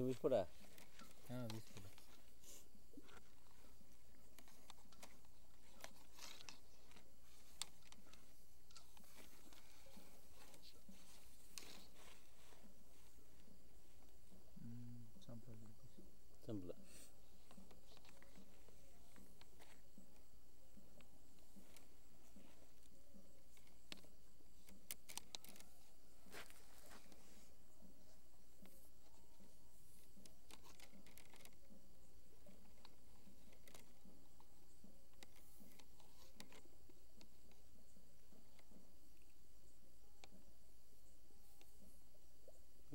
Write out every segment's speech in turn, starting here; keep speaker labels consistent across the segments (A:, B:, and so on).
A: 20 फुटा.
B: हां 20 फुट.
A: संपलं.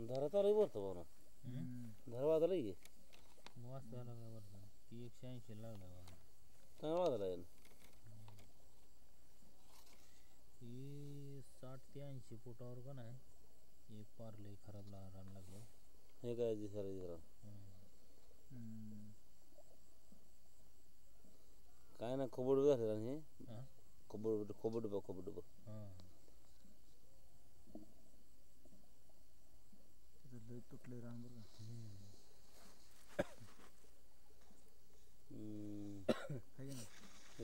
A: धरा चालू बोलतो बघा. धरा वाजला की
B: मस्त झाला का बरं. ती 180 लागला बाबा.
A: चांगला वाजला यानं.
B: ही 60 ते 80 फुटावर का नाही एक पारले खराब रान लागलं.
A: हे काय दिसायला जरा काय ना खोबड झालं हे. खोबड खोबड बघ खोबड बघ.
C: तुटले रान बरं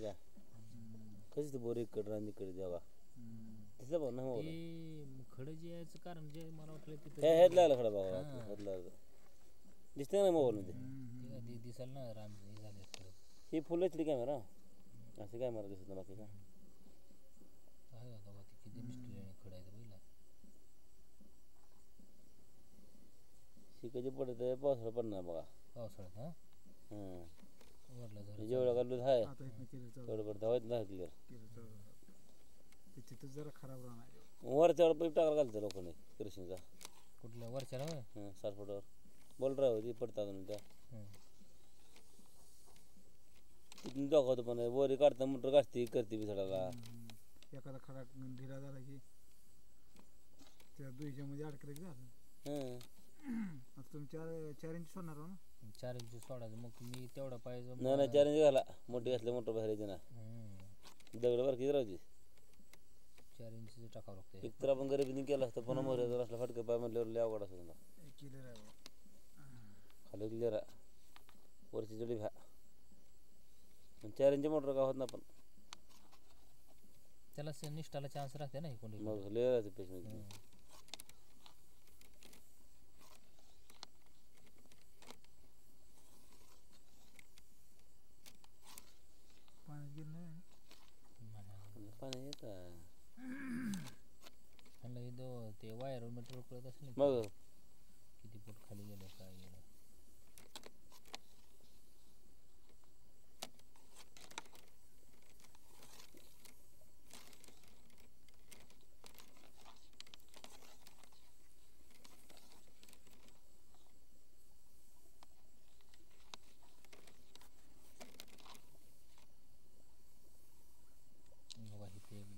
A: का कशी ते बोर इकडे रान इकडे द्यावा दिसलं बघ ना.
B: खडं जे यायचं कारण जे मला वाटलं तिथं
A: हेड लागला खडा बघा. हेड लागला दिसतंय ना मोबाईलमध्ये.
B: दिसायला ना रान हे झाले खडं.
A: ही फुलं इथली कॅमेरा असे काय मला दिसत ना बाकी का
B: आहे का बाबा. ते किती मिस्टेक खडायचं पहिला.
A: शिकायची पडत आहे पावसाळा पडणार बघा.
B: पावसाळ्यात वरला झालं
A: जेवढं का दूध आहे
C: आता इथनं
A: तेवढं पडतं हवेत नाही क्लिअर.
C: तिथं जरा खराब रान आहे.
A: वरच्यावर पाईप टाकायला घालतं लोकांनी किरोसिनचा.
B: कुठल्या वरच्या
A: 60 फुटावर बोल होती पडतात त्या तिथून दाखवतो. पण वरी काढता मोटर गाठते करते बिसाडाला.
C: एखादा खडा ढिला झाला की त्या दुईच्या मध्ये अडकलं की झालं. आता तुम्ही 4 इंच सोडणार हो ना.
B: 4 इंच सोडायचं. मग मी तेवढा पाहिजे.
A: नाही 4 इंच घाला. मोठी घातली मोटर बाहेर यायची ना. दगड बरं किती राहते.
B: 4 इंच टाकावं लागतं.
A: एक तर आपण गरिबीने केलं असतं पण मोहर जर असला फटका पाय म्हटल्यावर लय अवघड असतं ना.
C: क्लिअर आहे
A: खाली क्लिअर आहे वरची जडी भ्या. 4 इंच मोटर का होत ना पण
B: त्याला निष्ठाला चान्स राहते ना. कोणी
A: मग लय राहते पेशंट.
C: पाण्यात गेलं नाही
A: पाणी येत
B: ते वायर मीटर कळत असेल
A: मग
B: किती फूट खाली गेलं काय गेलं.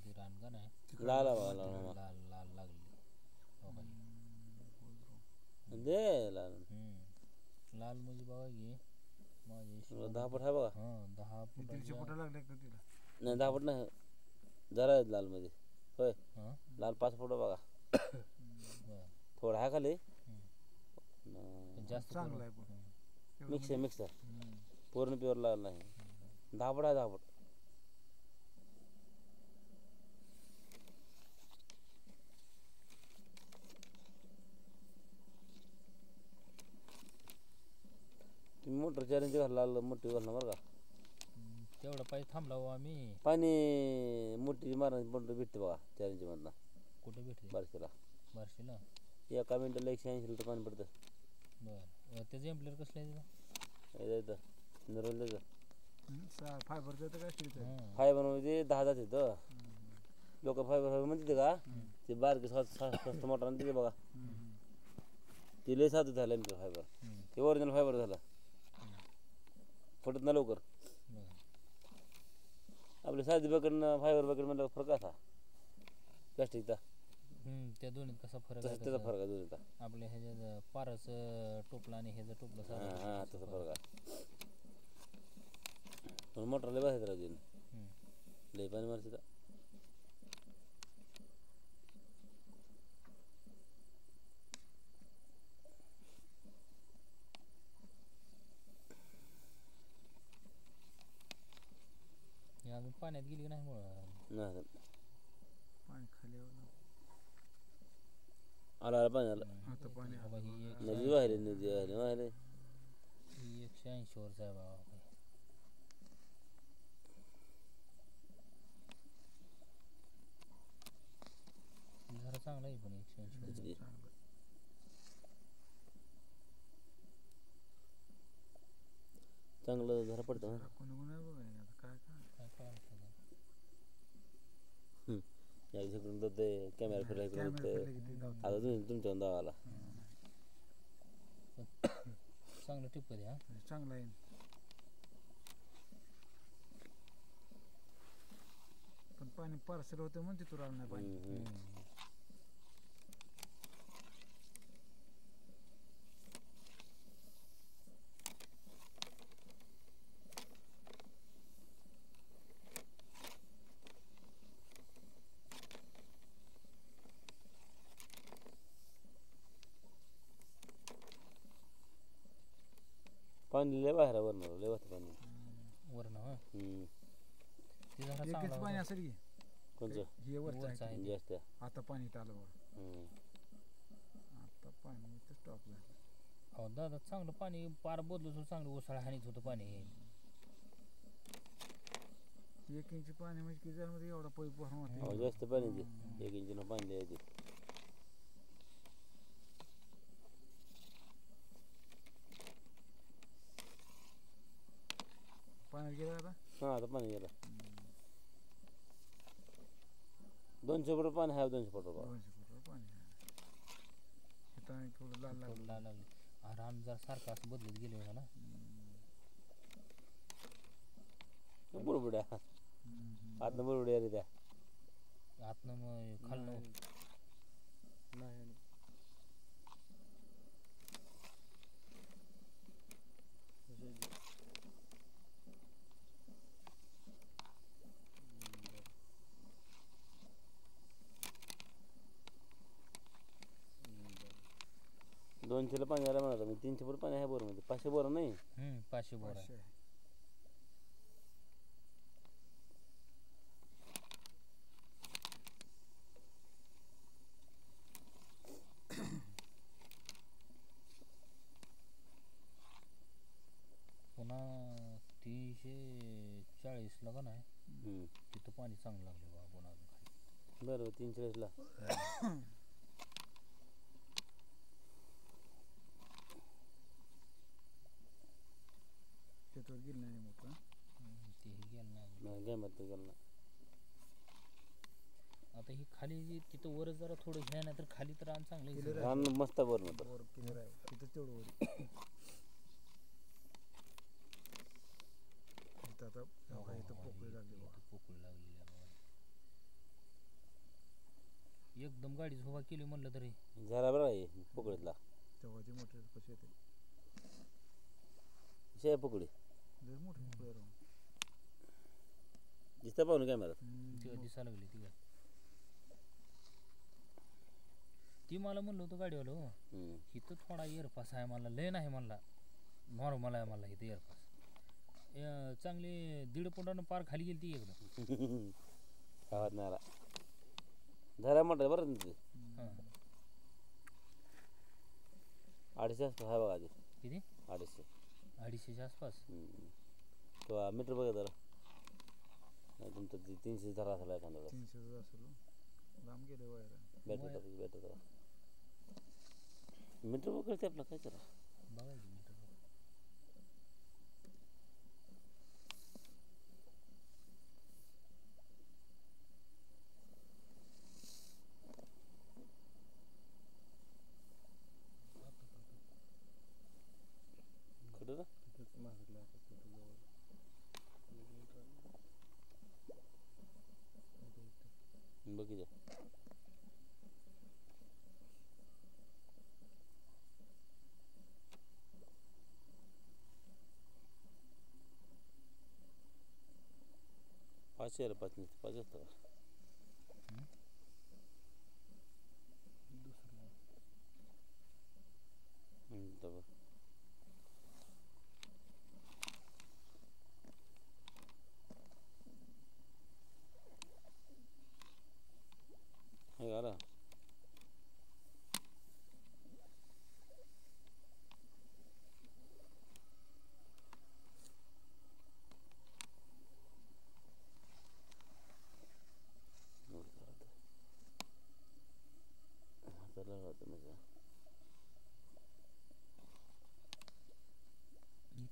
B: ते रानगण आहे.
A: लाल
B: लाल लाल लागली
A: दे लाल.
B: लाल म्हणजे बघा की माझे
A: 10 फूट आहे बघा.
B: 10 फूट.
C: 150 फुटा लागले का तिला.
A: नाही 10 फूट नाही जरा आहेत लाल मध्ये. होय लाल 5 फूट बघा. थोडा आहे खाली
B: जास्त
C: चांगला आहे पण
A: मिक्स आहे. मिक्स आहे पूर्ण प्युअर लाल नाही. 10 फूट आहे 10 फूट. तुम्ही मोटर 4 इंच घालला मोठी घालणार बरं का.
B: तेवढं पाहिजे थांबला हो आम्ही.
A: पाणी मोठी मारण्याची मोटर भेटते बघा 4 इंच मधला.
B: कुठे भेटते.
A: बारशीला.
B: बारशीला
A: एका मिनिटाला 180 लिटर पाणी पडतं.
B: बरं त्याचं एम्प्लिअर कसलं आहे
A: तिथं नरवलं
C: फायबरचं तर काय स्टीलचं आहे.
A: फायबर मध्ये 10 जात येतं. लोक फायबर म्हणते का ते बारके स्वस्त मोटर तिथे बघा ते लय साधं झालं फायबर. ते ओरिजिनल फायबर झालं फुटत ना लवकर. आपल्या साधी बकेटनं फायबर बकेट म्हणलं फरक असा प्लास्टिकचा.
B: त्या दोन्हीत कसा फरक आहे.
A: त्याचा फरक आहे दोन्हीचा.
B: आपल्या ह्याच्यात पाराचं टोपलं आणि ह्याचं टोपलं
A: हां तसा फरक आहे. पण मोटर लय बसायचं राहते लय पाणी मारते.
B: अजून पाण्यात गेली की नाही मुळं
A: नाही
C: पाणी खाली आलं.
A: आला पाणी आलं
C: आता पाणी
B: बाबा
C: आलं.
B: ही
A: नदी वाहिले नदी वाहिले वाहिले
B: ही 180 वरच आहे बाबा. जरा चांगला आहे पण 180
C: चांगलं.
A: चांगलं जरा पडतं
C: जरा कोणी कोणी आहे बघा हे आता काय काय.
B: काय कळायचं
A: या तिकडून तर ते कॅमेरा फिरायला इकडून
C: कॅमेरा
A: ते
C: फिरले की ते धावतं.
A: आता तुम्ही तुमच्या दावाला
B: चांगलं टिप द्या.
C: चांगला आहे. पण पाणी पार्सल होतं म्हणते तू राहिलं नाही पाणी.
A: पाणी लय बाहेर वरणार लय वाटतं पाणी
B: वरनं हं.
A: हम्म.
B: ते जरा
C: एकच
B: चांगला
C: पाणी
B: होता.
C: असेल की
A: कोणचं
C: हे वरचं
B: वरचं
C: आहे.
B: आहे.
A: जास्त आहे.
C: आता पाणी इथं आलं बघा.
A: हम्म.
C: आता पाणी इथं स्टॉप झालं.
B: अहो दादा चांगलं पाणी पार बदलून सुद्धा चांगलं ओसाळा हानीत होतं पाणी.
C: 1 इंच पाणी म्हणजे किती झालं मध्ये एवढा पाईप भरून
A: अहो,
C: होते.
A: जास्त पाणी ते 1 इंच पाणी द्यायचे
C: पाण्यात गेलं आता.
A: हा आता पाणी गेलं 200 फूट पाणी आहे 200 फूट
C: 200 फुटावर पाणी आहे. इथं आणि थोडं लाल लागलं.
B: थोडं लागली रान जर सारखं असं बदलत गेले का ना.
A: बुडबुड्या आतनं बुडबुड्या रे त्या
B: आतनं मग खालनं
C: नाही.
A: दोनशेला पाणी आलं म्हणा मी 300 फूट पाणी आहे बोरमध्ये 500 बोर नाही
B: 500 बोर आहे.
C: 500 आहे.
B: पुन्हा 340 ला का नाही तिथं पाणी चांगलं लागलं बाबा पुन्हा अजून खाली.
A: बरं 340ला
C: त्याच्यावर गेलं नाही मोठं.
B: तेही गेलं नाही अजून.
A: नाही गेम तर गेलं ना
B: आता ही खाली जी तिथं वर जरा थोडं हे नाही तर खाली तर रान चांगलं आहे.
C: Clear आहे.
A: रान मस्त बोर नव्हतं
C: वर क्लिअर आहे. तिथं तेवढं वर. इथं आता बघा इथं पोकळी लागली बघा.
B: इथं पोकळी लागलेली आहे बाबा. एकदम गाडी झोपा केली म्हणलं तरी
A: झाला बरं आहे पोकळीतला
C: तेव्हा जे मोठे कसे येते
A: शे पोकळी
C: लय मोठे पोकळी राहून.
A: दिसतं पाहून कॅमेरात
B: तेव्हा दिसायला लागली ती काय ती मला म्हणलं होतं गाडीवालं हो इथं थोडा एअरपास आहे मला लय नाही म्हणला नॉर्मल आहे मला इथं एअरपास चांगली 1.5 फुटानं पार खाली गेली ती एकदम
A: गावात नाही आला झाला मोठा बरं ना ते
B: हां
A: 250 आसपास आहे बघा आधी
B: किती
A: 250
B: 250च्या आसपास
A: तो मीटर बघा जरा नाही तुमचं ते 300 धरा झाला एखादा
C: 300 असेल हो. लांब गेले वायर.
A: बॅटर बॅटर मीटर बघते आपलं काय करा
B: बघायची मीटर
A: कुठं ना बघितलं पाचशे 5 असतं का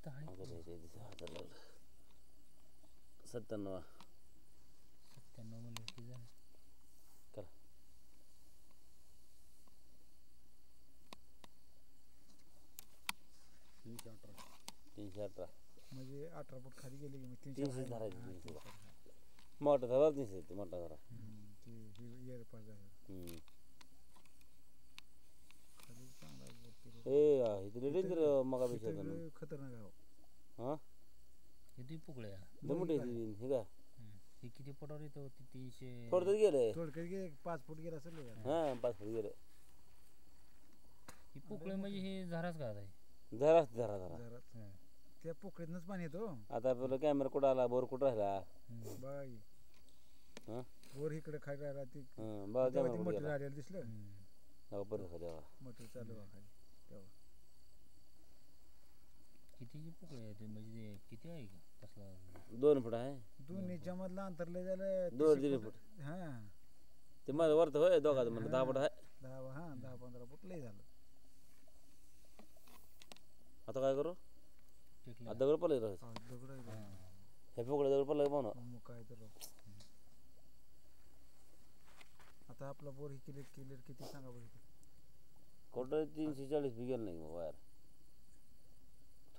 B: इथं आहे
A: अंगात आहे ते तिथे हातात लागलं 97
B: 97 म्हणलं की झालं.
A: करा 318
C: म्हणजे 18 फूट खाली गेले की मग
A: 300
C: 300
A: धरायचं 300 मोठा धरा 300 ते मोठा धरा
C: ती एअरपास झालं खाली चांगला बोट
A: ए इथे डेंजर मगापेक्षा होतं ना
C: खतरनाक आहे हो.
A: हां
B: किती पुकळ्या
A: लय मोठी आहे ती, हे का
B: हे किती पटावर येतं होती 300
A: थोडं गेलं
C: थोडक्यात गेले 5 फूट गेला असेल का?
A: हां 5 फूट गेलं
B: ही पुकळे म्हणजे हे झाराच का आहे
A: धरा धरा धरा
C: जरा
B: हं.
C: त्या पोकळीतनंच पाणी येतो
A: आता आपलं कॅमेरा कुठं आला बोर कुठं राहिला
C: बघा की.
A: हां
C: वर इकडे खाली राहिला ती
A: हां बघा
C: तेव्हा
A: कॅमेरा
C: ती
A: कुठं
C: मटेरियल
A: गेला
C: आलेलं दिसलं
A: हो बरं खाली बघा
C: मटेरियल चालू बघा खाली तेव्हा
B: कितीची पुकळे आहे ते म्हणजे ते किती आहे का कसला
A: 2 फूट आहे
C: दोन्हीच्या मधलं अंतर लय झालं
A: 2.5 फूट
C: हा
A: ते माझं वरत होय दोघाचं म्हणलं 10 फूट आहे
C: 10-15 फूट लय झालं
A: आता काय करू
B: टेकलं
A: आता दगड पडलं राहायचं
C: दगड आहे का?
A: हे पोकडे दगड पडलं पाहू ना
C: मग काय तर राव. आता आपला बोर ही क्लिअर किती सांगा बरं इथे.
A: कुठं 340 बी गेलं नाही मग वायर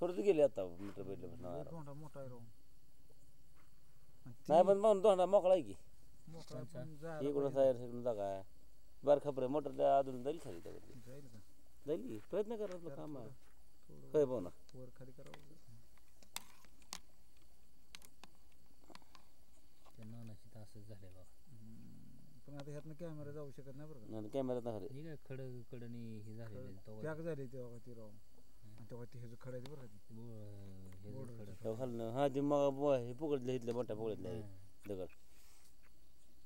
A: थोडं तर गेले आता मीटर भेटल्यापासून
C: लय
A: वायर
C: धोंडा मोठा आहे राव. आणि ती
A: नाही पण पाहून तो मोकळा आहे की
C: मोकळा पण जायला
A: इकडून
C: पाहिजे.
A: सायर इकडून जागा आहे बार खपरे मोटर अजून जाईल खाली त्याकडे
C: जाईल का
A: जाईल की प्रयत्न करा आपलं काम आहे
C: थोडं
A: होय पाहू ना
C: वर खाली करावं
B: त्या नानाशी तर असंच झालंय बघा
C: पण आता ह्यातनं कॅमेरा जाऊ शकत नाही बरं का
A: नाही कॅमेऱ्यात ना खाली
B: हे काय कडनी हे झालेलं तेव्हा
C: पॅक झाली तेव्हा ती राव आणि तेव्हा ती ह्याचं खडायचं बरं का ती
B: हे
C: बोर्ड
B: खडं
A: तेव्हा खाली हा ते मग हे पकडले इथले मोठ्या पकडले
B: हं.
A: दगड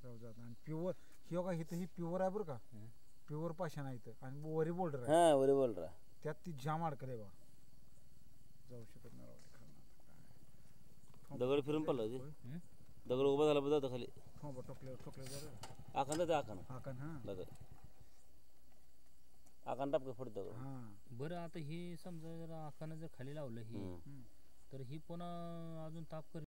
C: राव जात आणि प्युअर ही बघा इथं ही प्युअर आहे बरं का
B: हं.
C: प्युअर पाषाण आहे इथं आणि वरी बोल्डर आहे
A: हा बरे बोल रा
C: त्यात ती जाम अडकले बघा जाऊ शकत नाही राव ते खालनं आता काय.
A: दगड फिरून पडला होती
B: हं?
A: दगड उभा झाला जातो खाली
C: ठोंबा ठोकले जरा
A: आखान जाते आखान
C: हाकन हा
A: दगड आखान टापके फुट दगड
C: हा
B: बरं आता हे समजा जर आखानं जर खाली लावलं हे
A: हम्म.
B: तर ही पुन्हा अजून ताप कर